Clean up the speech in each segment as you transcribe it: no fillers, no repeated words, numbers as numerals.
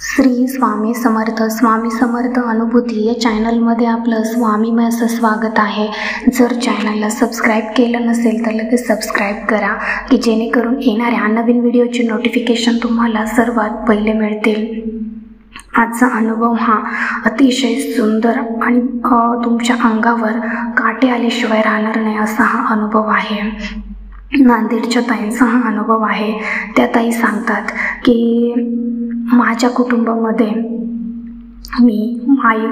श्री स्वामी समर्थ. स्वामी समर्थ अनुभूती या चॅनलमध्ये आपलं स्वामीमय असं स्वागत आहे. जर चॅनलला सबस्क्राईब केलं नसेल तर लगेच सबस्क्राईब करा की जेणेकरून येणाऱ्या नवीन व्हिडिओची नोटिफिकेशन तुम्हाला सर्वात पहिले मिळतील. आजचा अनुभव हा अतिशय सुंदर आणि तुमच्या अंगावर काटे आल्याशिवाय राहणार नाही असा हा अनुभव आहे. नांदेडच्या ताईंचा हा अनुभव आहे. त्या ताई सांगतात की माझ्या कुटुंबामध्ये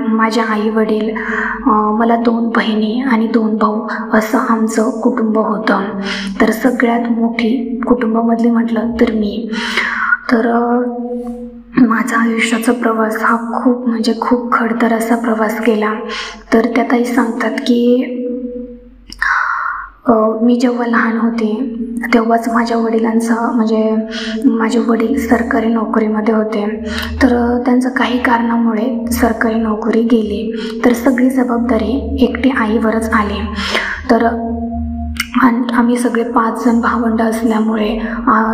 माझ्या आई वडील, मला 2 बहिणी आणि 2 भाऊ असं आमचं कुटुंब होतं. तर सगळ्यात मोठी कुटुंबामधली म्हटलं तर मी. तर माझा आयुष्याचा प्रवास हा खूप खडतर असा प्रवास गेला. तर त्या ताई सांगतात की मी जेव्हा लहान होते तेव्हाच माझ्या वडिलांचं माझे वडील सरकारी नोकरीमध्ये होते. तर त्यांचं काही कारणामुळे सरकारी नोकरी गेली. तर सगळी जबाबदारी एकटी आईवरच आली. तर आम्ही सगळे 5 जण भावंड असल्यामुळे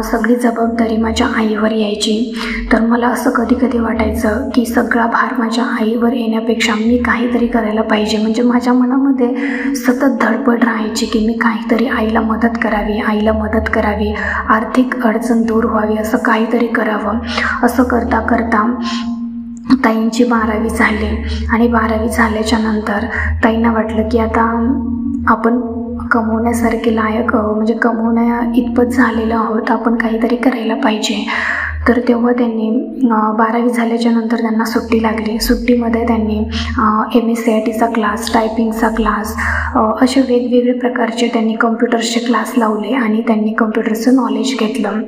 सगळी जबाबदारी माझ्या आईवर यायची. तर मला असं कधी कधी वाटायचं की सगळा भार माझ्या आईवर येण्यापेक्षा मी काहीतरी करायला पाहिजे. म्हणजे माझ्या मनामध्ये सतत धडपड राहायची की मी काहीतरी आईला मदत करावी, आर्थिक अडचण दूर व्हावी, असं काहीतरी करावं. असं करता करता ताईंची 12वी झाली आणि 12वी झाल्याच्या नंतर ताईंना वाटलं की आता आपण कमवण्यासारखे लायक कमवण्या इतपत झालेलो आहोत, आपण काहीतरी करायला पाहिजे. तर तेव्हा त्यांनी 12वी झाल्याच्या नंतर त्यांना सुट्टी लागली. सुट्टीमध्ये त्यांनी MSCITचा क्लास, टायपिंगचा क्लास, असे वेगवेगळे प्रकारचे त्यांनी कम्प्युटर्सचे क्लास लावले आणि त्यांनी कम्प्युटरचं नॉलेज घेतलं.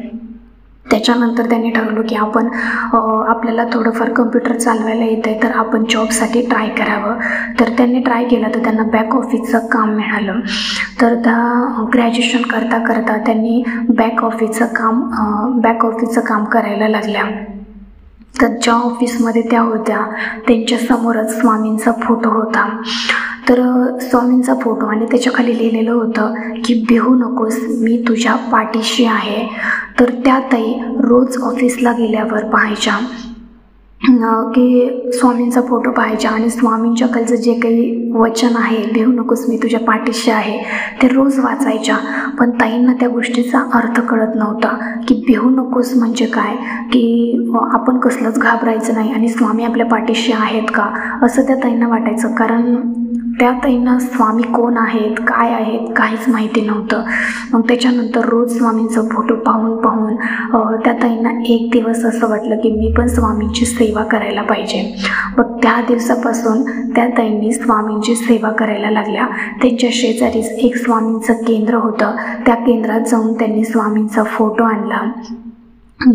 त्याच्यानंतर त्यांनी ठरवलं की आपल्याला थोडंफार कम्प्युटर चालवायला येतं आहे, तर आपण जॉबसाठी ट्राय करावं. तर त्यांनी ट्राय केलं तर त्यांना बॅक ऑफिसचं काम मिळालं. तर त्या ग्रॅज्युएशन करता करता त्यांनी बॅक ऑफिसचं काम करायला लागल्या. तर ज्या ऑफिसमध्ये त्या होत्या त्यांच्यासमोरच स्वामींचा फोटो होता. तर स्वामींचा फोटो आणि त्याच्याखाली लिहिलेलं होतं की भिवू नकोस, मी तुझ्या पाठीशी आहे. तर त्या ताई रोज ऑफिसला गेल्यावर पाहायच्या की स्वामींचा फोटो पाहायच्या आणि स्वामींच्या खालचं जे काही वचन आहे, भिवू नकोस मी तुझ्या पाठीशी आहे, ते रोज वाचायच्या. पण ताईंना त्या गोष्टीचा अर्थ कळत नव्हता की भिवू नकोस म्हणजे काय, की आपण कसलंच घाबरायचं नाही आणि स्वामी आपल्या पाठीशी आहेत का, असं त्या ताईंना वाटायचं. कारण त्या ताईंना स्वामी कोण आहेत, काय आहेत, काहीच माहिती नव्हतं. मग त्याच्यानंतर रोज स्वामींचा फोटो पाहून त्या ताईंना एक दिवस असं वाटलं की मी पण स्वामींची सेवा करायला पाहिजे. मग त्या दिवसापासून त्या ताईंनी स्वामींची सेवा करायला लागल्या. त्यांच्या शेजारीच एक स्वामींचं केंद्र होतं. त्या केंद्रात जाऊन त्यांनी स्वामींचा फोटो आणला,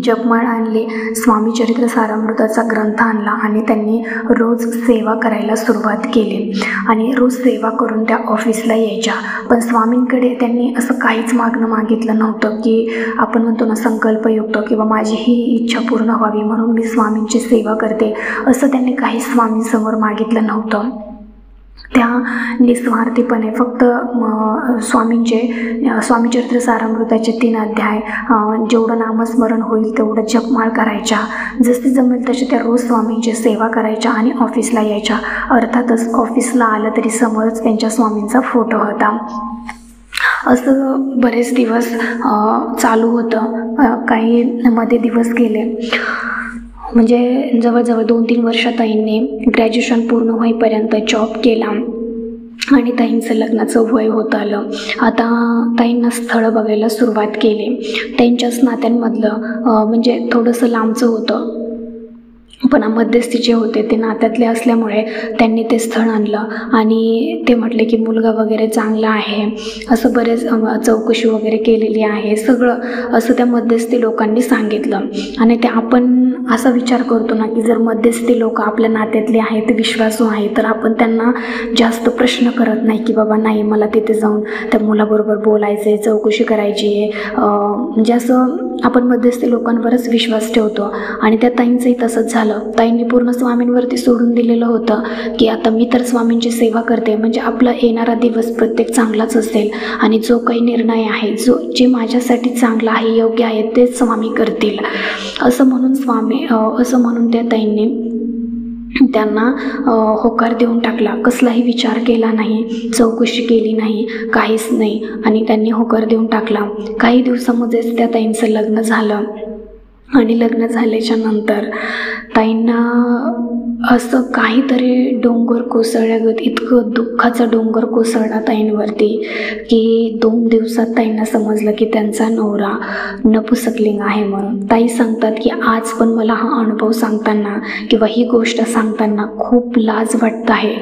जपमाळ आणली, स्वामी चरित्र सारामृताचा ग्रंथ आणला आणि त्यांनी रोज सेवा करायला सुरुवात केली. आणि रोज सेवा करून त्या ऑफिसला यायच्या. पण स्वामींकडे त्यांनी असं काहीच मागितलं नव्हतं की आपण म्हणतो ना संकल्पयुक्त किंवा माझी ही इच्छा पूर्ण व्हावी म्हणून मी स्वामींची सेवा करते, असं त्यांनी काही स्वामींसमोर मागितलं नव्हतं. त्या निस्वार्थीपणे फक्त स्वामी चरित्र सारामृताचे 3 अध्याय, जेवढं नामस्मरण होईल तेवढं जपमाळ करायच्या. जसे जमेल तसे त्या रोज स्वामींची सेवा करायच्या आणि ऑफिसला यायच्या. अर्थातच ऑफिसला आलं तरी समोरच त्यांच्या स्वामींचा फोटो होता. असं बरेच दिवस चालू होतं. काही मध्ये दिवस गेले. म्हणजे जवळजवळ 2-3 वर्ष ताईंनी ग्रॅज्युएशन पूर्ण होईपर्यंत जॉब केला आणि ताईंचं लग्नाचं वय होत आलं. आता ताईंना स्थळं बघायला सुरुवात केली. त्यांच्याच नात्यांमधलं थोडंसं लांबचं होतं, पण मध्यस्थी जे होते ते नात्यातले असल्यामुळे त्यांनी ते स्थळ आणलं आणि ते म्हटले की मुलगा वगैरे चांगला आहे. असं बरेच चौकशी वगैरे केलेली आहे, सगळं असं त्या मध्यस्थी लोकांनी सांगितलं. आणि ते आपण असा विचार करतो ना की जर मध्यस्थी लोक आपल्या नात्यातले आहेत, विश्वासू आहे, तर आपण त्यांना जास्त प्रश्न करत नाही की बाबा नाही मला तिथे जाऊन त्या मुलाबरोबर बोलायचं आहे, चौकशी करायची आहे. म्हणजे असं आपण मध्यस्थी लोकांवरच विश्वास ठेवतो आणि त्या ताईंचंही तसंच झालं. झालं. ताईंनी पूर्ण स्वामींवरती सोडून दिलेलं होतं की आता मी तर स्वामींची सेवा करते, म्हणजे आपला येणारा दिवस प्रत्येक चांगलाच असेल आणि जो काही निर्णय आहे, जे माझ्यासाठी चांगला आहे, योग्य आहे, तेच स्वामी करतील असं म्हणून त्या ताईंनी त्यांना होकार देऊन टाकला. कसलाही विचार केला नाही, चौकशी केली नाही, काहीच नाही आणि त्यांनी होकार देऊन टाकला. काही दिवसामध्येच त्या ताईंचं लग्न झालं आणि लग्न झाल्याच्या नंतर ताईंना असं काहीतरी डोंगर कोसळल्यागत, इतकं दुःखाचा डोंगर कोसळला ताईंवरती की 2 दिवसात ताईंना समजलं की त्यांचा नवरा नपुसकलिंग आहे म्हणून. ताई सांगतात की आज पण मला हा अनुभव सांगताना किंवा ही गोष्ट सांगताना खूप लाज वाटत आहे,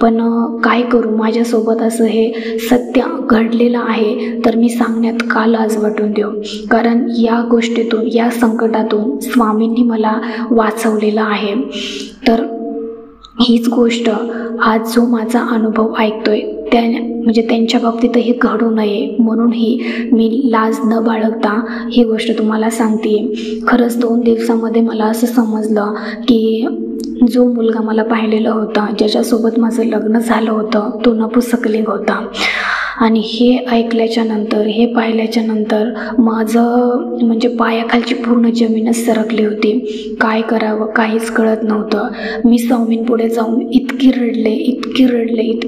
पण काय करू, माझ्यासोबत असं हे सत्य घडलेलं आहे तर मी सांगण्यात का लाज वाटून देऊ, कारण या गोष्टीतून, या संकटातून स्वामींनी मला वाचवलेलं आहे. तर हीच गोष्ट आज जो माझा अनुभव ऐकतोय म्हणजे त्यांच्या बाबतीत हे घडू नये म्हणूनही मी लाज न बाळगता ही गोष्ट तुम्हाला सांगते. खरंच 2 दिवसामध्ये मला असं समजलं की जो मुलगा मला पाहिलेला होता, ज्याच्यासोबत माझं लग्न झालं होतं, तो नपुसकलिंग होता. आणि हे ऐकल्याच्या नंतर, हे पाहिल्याच्या नंतर माझं म्हणजे पायाखालची पूर्ण जमीनच सरकली होती. काय करावं काहीच कळत नव्हतं. मी स्वामींपुढे जाऊन इतकी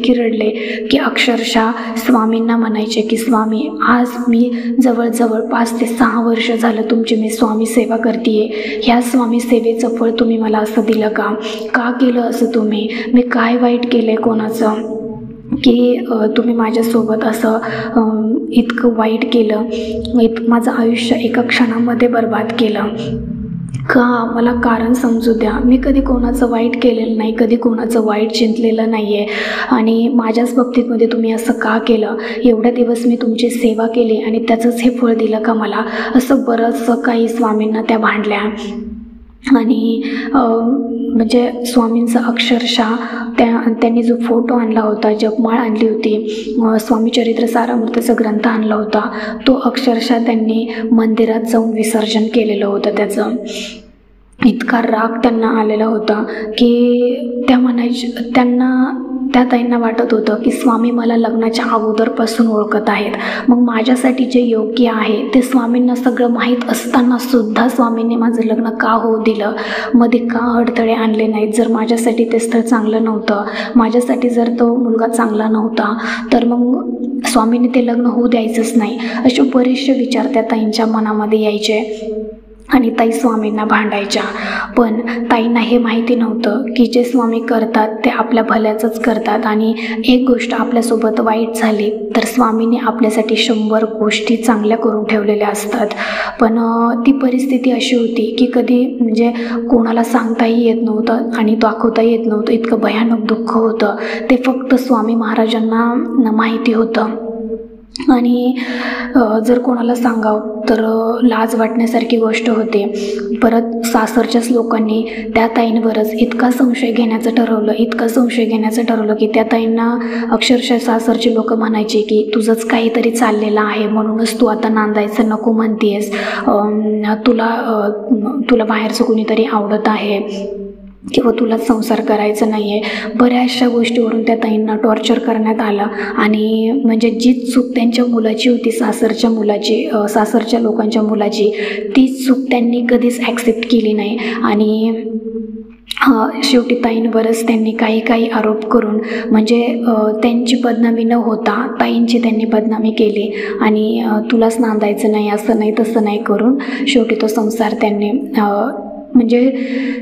रडले की अक्षरशः स्वामींना म्हणायचे की स्वामी, आज मी जवळजवळ 5 ते 6 वर्ष झालं तुमची मी स्वामी सेवा करते. ह्या स्वामी सेवेचं फळ तुम्ही मला असं दिलं का केलं असं तुम्ही? मी काय वाईट केलं कोणाचं की तुम्ही माझ्यासोबत असं इतकं वाईट केलं, माझं आयुष्य एका क्षणामध्ये बर्बाद केलं का? मला कारण समजू द्या. मी कधी कोणाचं वाईट केलेलं नाही, कधी कोणाचं वाईट चिंतलेलं नाही आहे आणि माझ्याच बाबतीतमध्ये तुम्ही असं का केलं? एवढ्या दिवस मी तुमची सेवा केली आणि त्याचंच हे फळ दिलं का मला? असं बरंचसं काही स्वामींना त्या भांडल्या आणि म्हणजे स्वामींचा अक्षरशः त्यांनी जो फोटो आणला होता, जपमाळ आणली होती, स्वामी चरित्र सारामृताचा ग्रंथ आणला होता, तो अक्षरशः त्यांनी मंदिरात जाऊन विसर्जन केलेलं होतं. त्याचं इतका राग त्यांना आलेला होता की त्या ताईंना वाटत होतं की स्वामी मला लग्नाच्या अगोदरपासून ओळखत आहेत, मग माझ्यासाठी जे योग्य आहे ते स्वामींना सगळं माहीत असताना सुद्धा स्वामींनी माझं लग्न का होऊ दिलं, मध्ये का अडथळे आणले नाहीत? जर माझ्यासाठी ते स्थळ चांगलं नव्हतं, माझ्यासाठी जर तो मुलगा चांगला नव्हता, तर मग स्वामींनी ते लग्न होऊ द्यायचंच नाही. असे बरेचसे विचार त्या ताईंच्या मनामध्ये यायचे आणि ताई स्वामींना भांडायच्या. पण ताईंना हे माहिती नव्हतं की जे स्वामी करतात ते आपल्या भल्याचंच करतात आणि एक गोष्ट आपल्यासोबत वाईट झाली तर स्वामींनी आपल्यासाठी 100 गोष्टी चांगल्या करून ठेवलेल्या असतात. पण ती परिस्थिती अशी होती की कधी म्हणजे कोणाला सांगताही येत नव्हतं आणि दाखवताही येत नव्हतं. इतकं भयानक दुःख होतं, ते फक्त स्वामी महाराजांना माहिती होतं. आणि जर कोणाला सांगावं तर लाज वाटण्यासारखी गोष्ट होते. परत सासरच्याच लोकांनी त्या ताईंवरच इतका संशय घेण्याचं ठरवलं की त्या ताईंना अक्षरशः सासरचे लोक म्हणायचे की तुझंच काहीतरी चाललेलं आहे, म्हणूनच तू आता नांदायचं नको म्हणतेस, तुला बाहेरचं कुणीतरी आवडत आहे किंवा तुला संसार करायचा नाही आहे. बऱ्याचशा गोष्टीवरून त्या ताईंना टॉर्चर करण्यात आलं आणि म्हणजे जी चूक त्यांच्या मुलाची होती, सासरच्या लोकांच्या मुलाची, ती चूक त्यांनी कधीच ॲक्सेप्ट केली नाही आणि शेवटी ताईंवरच त्यांनी काही आरोप करून म्हणजे त्यांची बदनामी न होता ताईंची त्यांनी बदनामी केली आणि तुलाच नांदायचं नाही, असं नाही तसं नाही करून शेवटी तो संसार त्यांनी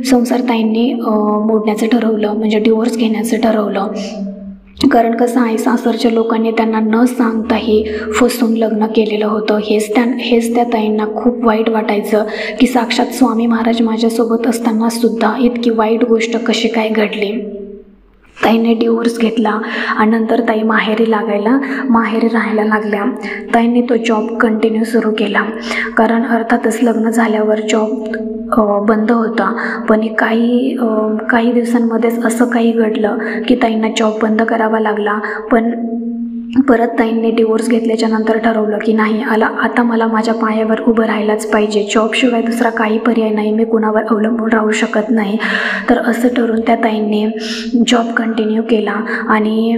संसार ताईंनी मोडण्याचं ठरवलं, म्हणजे डिवोर्स घेण्याचं ठरवलं. कारण कसं आहे, सासरच्या लोकांनी त्यांना न सांगताही फसवून लग्न केलेलं होतं. हेच त्या ताईंना खूप वाईट वाटायचं की साक्षात स्वामी महाराज माझ्यासोबत असताना सुद्धा इतकी वाईट गोष्ट कशी काय घडली. ताईंनी डिवोर्स घेतला आणि नंतर ताई माहेरी राहायला लागल्या. ताईंनी तो जॉब कंटिन्यू सुरू केला, कारण अर्थातच लग्न झाल्यावर जॉब बंद होता. पण काही दिवसांमध्येच असं काही घडलं की ताईंना जॉब बंद करावा लागला. पण परत ताईंनी डिवोर्स घेतल्याच्या नंतर ठरवलं की नाही आता मला माझ्या पायावर उभं राहायलाच पाहिजे, जॉबशिवाय दुसरा काही पर्याय नाही, मी कुणावर अवलंबून राहू शकत नाही. तर असं ठरवून त्या ताईंनी जॉब कंटिन्यू केला आणि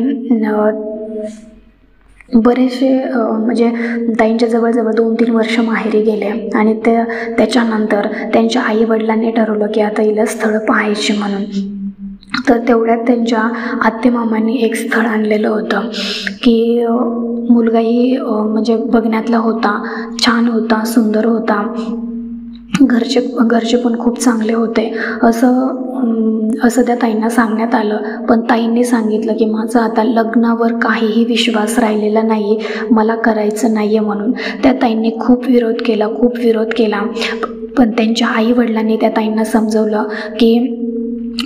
बरेचसे म्हणजे ताईंच्या जवळजवळ 2-3 वर्ष माहेरी गेले आणि त्याच्यानंतर त्यांच्या आईवडिलांनी ठरवलं की आता हिला स्थळ पाहायची म्हणून. तर तेवढ्यात त्यांच्या आत्तेमामांनी एक स्थळ आणलेलं होतं की मुलगाही म्हणजे बघण्यातला होता, छान होता, सुंदर होता, घरचे पण खूप चांगले होते असं त्या ताईंना सांगण्यात आलं. पण ताईंनी सांगितलं की माझा आता लग्नावर काहीही विश्वास राहिलेला नाही, मला करायचं नाही आहे म्हणून. त्या ताईंनी खूप विरोध केला. पण त्यांच्या आईवडिलांनी त्या ताईंना समजवलं की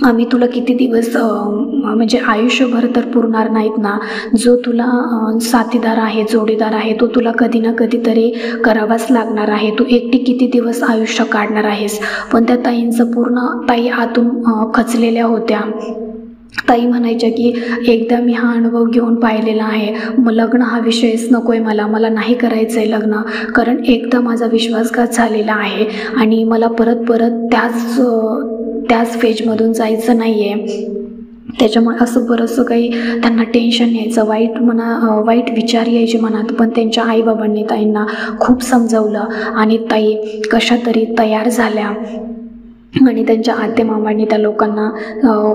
आम्ही तुला किती दिवस म्हणजे आयुष्यभर तर पुरणार नाहीत ना, जो तुला साथीदार आहे, जोडीदार आहे, तो तुला कधी ना कधीतरी करावाच लागणार आहे, तू एकटी किती दिवस आयुष्य काढणार आहेस. पण त्या ताईंचं पूर्ण ताई आतून खचलेल्या होत्या. ताई म्हणायच्या की एकदा मी हा अनुभव घेऊन पाहिलेला आहे, मग लग्न हा विषयच नको आहे मला नाही करायचं आहे लग्न, कारण एकदा माझा विश्वासघात झालेला आहे आणि मला परत त्याच फेजमधून जायचं नाही आहे. त्याच्यामुळे असं बरंचसं काही त्यांना टेन्शन यायचं, वाईट विचार यायचे मनात. पण त्यांच्या आईबाबांनी ताईंना खूप समजवलं आणि ताई कशा तरी तयार झाल्या आणि त्यांच्या आत्तेमामांनी त्या लोकांना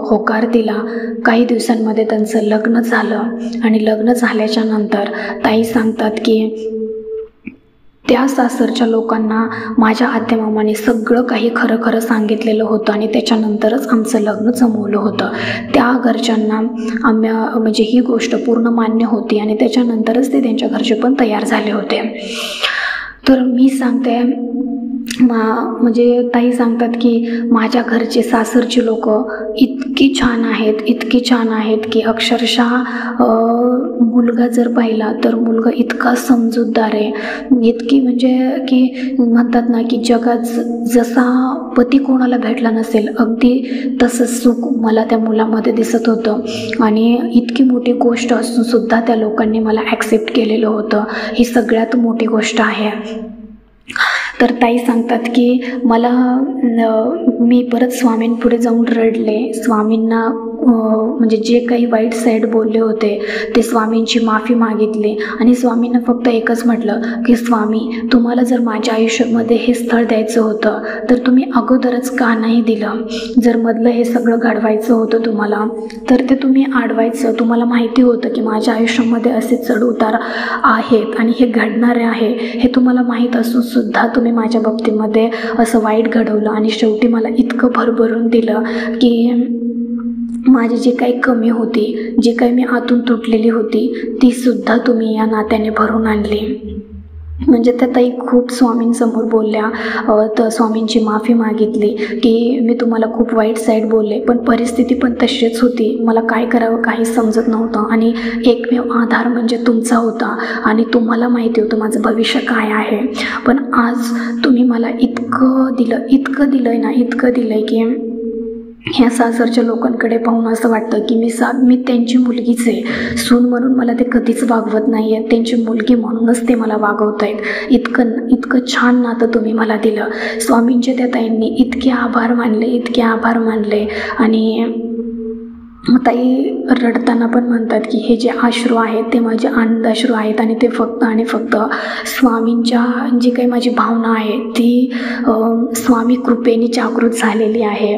होकार दिला. काही दिवसांमध्ये त्यांचं लग्न झालं आणि लग्न झाल्याच्या नंतर ताई सांगतात की त्या सासरच्या लोकांना माझ्या आत्तेमामाने सगळं काही खरं सांगितलेलं होतं आणि त्याच्यानंतरच आमचं लग्न जमवलं होतं. त्या घरच्यांना म्हणजे ही गोष्ट पूर्ण मान्य होती आणि त्याच्यानंतरच ते त्यांच्या घरचे पण तयार झाले होते. तर मी सांगते म्हणजे ताई सांगतात की माझ्या घरचे सासरची लोक इतकी छान आहेत की अक्षरशः मुलगा जर पाहिला तर मुलगा इतका समजूतदार आहे, इतकी म्हणजे की म्हणतात ना की जगात जसा पती कोणाला भेटला नसेल अगदी तसं सुख मला त्या मुलामध्ये दिसत होतं. आणि इतकी मोठी गोष्ट असून सुद्धा त्या लोकांनी मला ॲक्सेप्ट केलेलं होतं, ही सगळ्यात मोठी गोष्ट आहे. तर ताई सांगतात की मी परत स्वामींपुढे जाऊन रडले, स्वामींना म्हणजे जे काही वाईट साईड बोलले होते ते स्वामींची माफी मागितली आणि स्वामींना फक्त एकच म्हटलं की स्वामी, तुम्हाला जर माझ्या आयुष्यामध्ये हे स्थळ द्यायचं होतं तर तुम्ही अगोदरच का नाही दिलं. जर मधलं हे सगळं घडवायचं होतं तुम्हाला तर ते तुम्ही अडवायचं. तुम्हाला माहिती होतं की माझ्या आयुष्यामध्ये असे चढउतार आहेत आणि हे घडणारे आहे, हे तुम्हाला माहीत असून सुद्धा तुम्ही माझ्या बाबतीमध्ये असं वाईट घडवलं आणि शेवटी मला इतकं भरभरून दिलं की माझी जी काही कमी होती, जी काही मी आतून तुटलेली होती ती सुद्धा तुम्ही या नात्याने भरून आणली. म्हणजे त्या ताई खूप स्वामींसमोर बोलल्या, तर स्वामींची माफी मागितली की मी तुम्हाला खूप वाईट साईड बोलले, पण परिस्थिती पण तशीच होती, मला काय करावं काही समजत नव्हतं आणि एकमेव आधार म्हणजे तुमचा होता आणि तुम्हाला माहिती होतं माझं भविष्य काय आहे. पण आज तुम्ही मला इतकं दिलं की ह्या सासरच्या लोकांकडे पाहून असं वाटतं की मी त्यांची मुलगीच आहे, सून म्हणून मला ते कधीच वागवत नाही आहे, त्यांची मुलगी म्हणूनच ते मला वागवत आहेत. इतकं छान नातं तुम्ही मला दिलं. स्वामींचे त्या ताईंनी इतके आभार मानले आणि ताई रडताना पण म्हणतात की हे जे अश्रू आहेत ते माझे आनंद अश्रू आहेत आणि ते फक्त स्वामींच्या जी काही माझी भावना आहे ती स्वामी कृपेने जागृत झालेली आहे.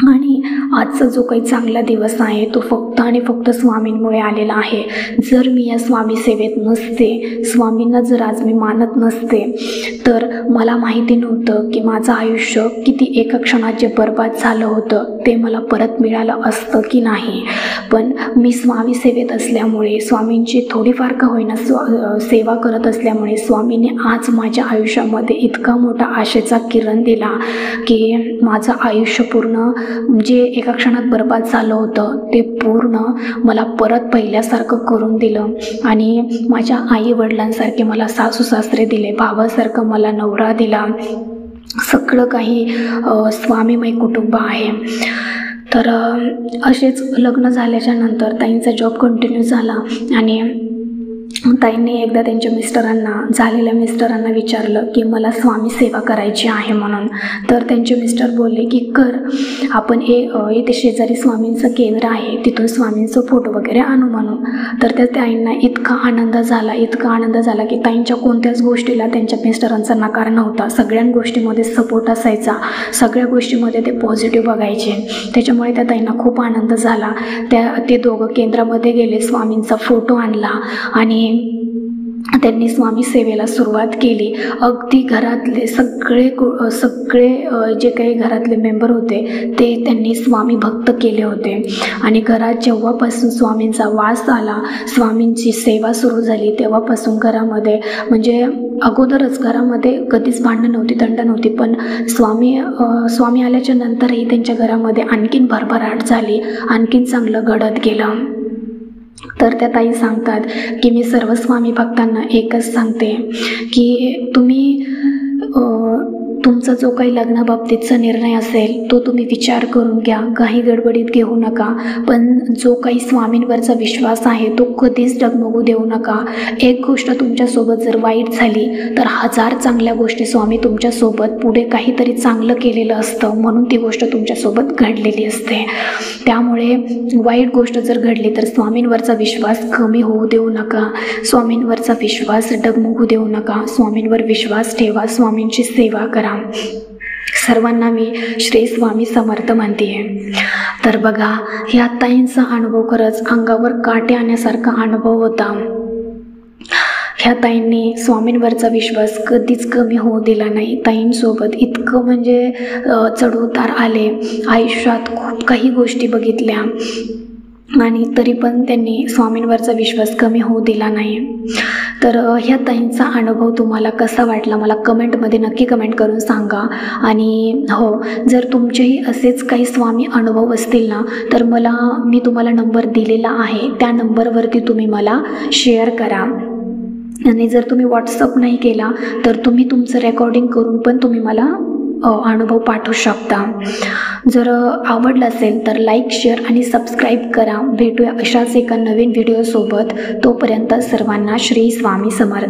आणि आजचा जो काही चांगला दिवस आहे तो फक्त स्वामींमुळे आलेला आहे. जर मी या स्वामी सेवेत नसते, स्वामींना जर आज मी मानत नसते तर मला माहिती नव्हतं की माझं आयुष्य किती एका क्षणात जे बर्बाद झालं होतं ते मला परत मिळालं असतं की नाही. पण मी स्वामी सेवेत असल्यामुळे, स्वामींची थोडीफार का होईना सेवा करत असल्यामुळे स्वामीने आज माझ्या आयुष्यामध्ये इतका मोठा आशेचा किरण दिला की माझं आयुष्य पूर्ण जे एका क्षणात बर्बाद झालं होतं ते पूर्ण मला परत पहिल्यासारखं करून दिलं आणि माझ्या आई वडिलांसारखे मला सासू सासरे दिले, भावासारखं मला नवरा दिला. सगळं काही स्वामीमय कुटुंब आहे. तर असेच लग्न झाल्याच्या नंतर ताईंचा जॉब कंटिन्यू झाला आणि ताईंनी एकदा त्यांच्या झालेल्या मिस्टरांना विचारलं की मला स्वामी सेवा करायची आहे म्हणून. तर त्यांचे मिस्टर बोलले की कर, आपण इथे शेजारी स्वामींचं केंद्र आहे, तिथून स्वामींचं फोटो वगैरे आणू म्हणून. तर त्या ताईंना इतका आनंद झाला की ताईंच्या कोणत्याच गोष्टीला त्यांच्या मिस्टरांचा नकार नव्हता. सगळ्या गोष्टीमध्ये सपोर्ट असायचा, सगळ्या गोष्टीमध्ये ते पॉझिटिव्ह बघायचे. त्याच्यामुळे त्या ताईंना खूप आनंद झाला. ते दोघं केंद्रामध्ये गेले, स्वामींचा फोटो आणला आणि त्यांनी स्वामी सेवेला सुरुवात केली. अगदी घरातले सगळे जे काही घरातले मेंबर होते ते त्यांनी स्वामी भक्त केले होते. आणि घरात जेव्हापासून स्वामींचा वास आला, स्वामींची सेवा सुरू झाली, तेव्हापासून घरामध्ये म्हणजे अगोदरच घरामध्ये कधीच भांडणं नव्हती, तंटा नव्हती, पण स्वामी आल्याच्या नंतरही त्यांच्या घरामध्ये आणखीन भरभराट झाली, आणखीन चांगलं घडत गेलं. तर त्या ताई सांगतात की मी सर्व स्वामी भक्तांना एकच सांगते की तुम्ही तुमचा जो काही लग्नाबाबतीतचा निर्णय असेल तो तुम्ही विचार करून घ्या, काही गडबडीत घेऊ नका. पण जो काही स्वामींवरचा विश्वास आहे तो कधीच डगमगू देऊ नका. एक गोष्ट तुमच्यासोबत जर वाईट झाली तर 1000 चांगल्या गोष्टी स्वामी तुमच्यासोबत पुढे काहीतरी चांगलं केलेलं असतं म्हणून ती गोष्ट तुमच्यासोबत घडलेली असते. त्यामुळे वाईट गोष्ट जर घडली तर स्वामींवरचा विश्वास कमी होऊ देऊ नका, स्वामींवरचा विश्वास डगमगू देऊ नका. स्वामींवर विश्वास ठेवा, स्वामींची सेवा करा. सर्वांना मी श्री स्वामी समर्थ म्हणते. तर बघा, ह्या ताईंचा अनुभव खरंच अंगावर काटे आणण्यासारखा अनुभव होता. ह्या ताईंनी स्वामींवरचा विश्वास कधीच कमी होऊ दिला नाही. ताईंसोबत इतकं म्हणजे चढउतार आले, आयुष्यात खूप काही गोष्टी बघितल्या आणि तरी पण त्यांनी स्वामींवरचा विश्वास कमी होऊ दिला नाही. तर ह्या ताईंचा अनुभव तुम्हाला कसा वाटला मला कमेंटमध्ये नक्की कमेंट करून सांगा. आणि हो, जर तुमचेही असेच काही स्वामी अनुभव असतील ना तर मी तुम्हाला नंबर दिलेला आहे, त्या नंबरवरती तुम्ही मला शेअर करा. आणि जर तुम्ही व्हॉट्सअप नाही केला तर तुम्ही तुमचं रेकॉर्डिंग करून पण तुम्ही मला अनुभव पाठवू शकता. जर आवडलं असेल तर लाईक, शेअर आणि सबस्क्राईब करा. भेटूया अशाच एका नवीन व्हिडिओसोबत. तोपर्यंत सर्वांना श्री स्वामी समर्थ.